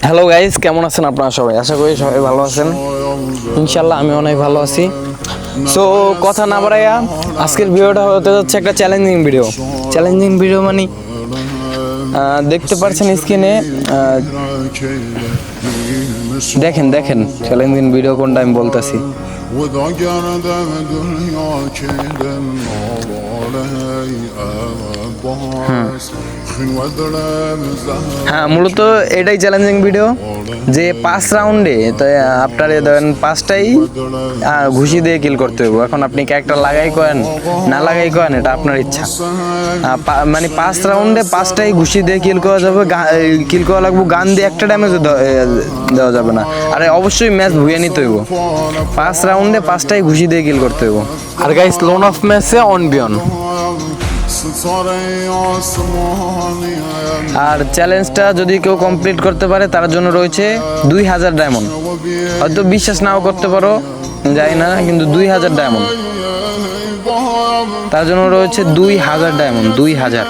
Hello guys, কেমন আছেন আপনারা সবাই? আশা করি সবাই ভালো আছেন। ইনশাল্লাহ আমি অনেক ভালো আছি। সো কথা না বাড়াইয়া আজকের ভিডিওটা হতে যাচ্ছে একটা চ্যালেঞ্জিং ভিডিও মানে দেখতে পাচ্ছেন স্ক্রিনে। দেখেন চ্যালেঞ্জিং ভিডিও কোনটা আমি বলতেছি। হ্যাঁ, মূলত এটাই চ্যালেঞ্জিং ভিডিও যে 5 রাউন্ডে আপনার ধরেন 5টাই ঘুষি দিয়ে কিল করতে হবে। এখন আপনি ক্যারেক্টার লাগাই করেন না লাগাই করেন, এটা আপনার ইচ্ছা। মানে 5 রাউন্ডে 5টাই ঘুষি দিয়ে কিল করা যাবে, কিল করা লাগবে। গান দিয়ে একটা ড্যামেজ দেওয়া যাবে না। আর অবশ্যই ম্যাচ ভুয়ে নিতে হইব। 5 রাউন্ডে 5টাই ঘুষি দিয়ে কিল করতে হইব। আর গাইস, লোন অফ ম্যাচে অন বিয়ন। আর চ্যালেঞ্জটা যদি কেউ কমপ্লিট করতে পারে তার জন্য রয়েছে 2000 ডায়মন্ড। হয়তো বিশ্বাস নাও করতে পারো, জানি না, কিন্তু 2000 ডায়মন্ড তার জন্য রয়েছে। 2000 ডায়মন্ড, 2000।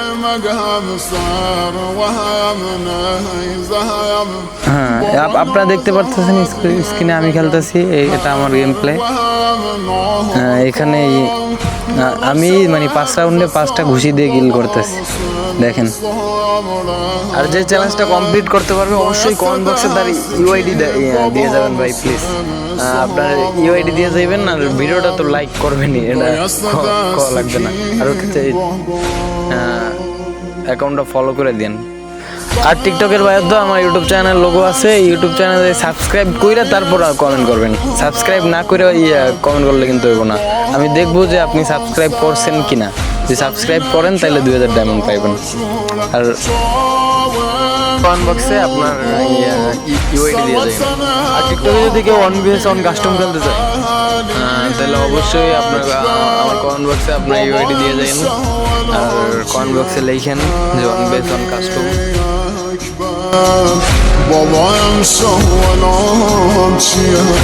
হ্যাঁ, আপনারা দেখতে পাচ্ছেন স্ক্রিনে আমি খেলতেছি, এটা আমার গেম প্লে। এখানে আমি মানে 5 রাউন্ডে 5টা ঘুষি দিয়ে কিল করতেছি, দেখেন। আর যে চ্যালেঞ্জটা কমপ্লিট করতে পারবে অবশ্যই কমেন্ট বক্সে তার ইউআইডি দিয়ে যাবেন ভাই, প্লিজ। আপনার ইউআইডি দিয়ে যাবেন। আর ভিডিওটা তো লাইক করবেনই, এটা লাগবে না। আর অ্যাকাউন্টটা ফলো করে দিন। আর টিকটকের বাইরে তো আমার ইউটিউব চ্যানেল লোগো আছে, ইউটিউব চ্যানেলে সাবস্ক্রাইব করে তারপর কমেন্ট করবেন। সাবস্ক্রাইব না করে কমেন্ট করলে কিন্তু হইব না। আমি দেখবো যে আপনি সাবস্ক্রাইব করছেন কিনা। যদি সাবস্ক্রাইব করেন তাহলে 2000 ডায়মন্ড পাইবেন। আর কমেন্ট বক্সে আপনার ইউআইডি দিয়ে যাবেন। আর টিকটকে যদি কেউ 1vs1 কাস্টম খেলতে চায় তাহলে অবশ্যই আপনার আমার কমেন্ট বক্সে আপনার ইউআইডি দিয়ে যাবেন। আর কমেন্ট বক্সে লিখেন যে 1vs1 কাস্টম। بابا امشو ولا امشيها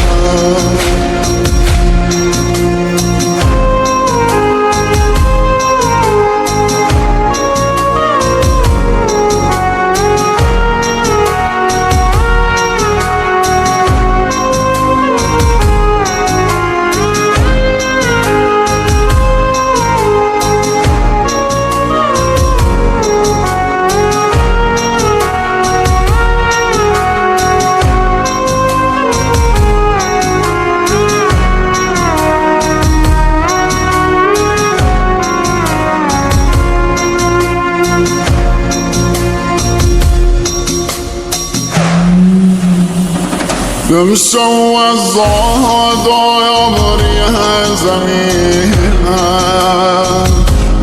بمسوى الزهد يمريها زمينا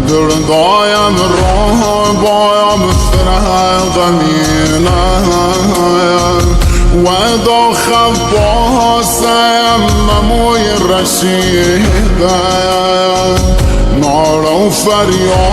درضايا من رهبايا مثلها غمينا وإذا خباها سيممو الرشيدة نار وفريان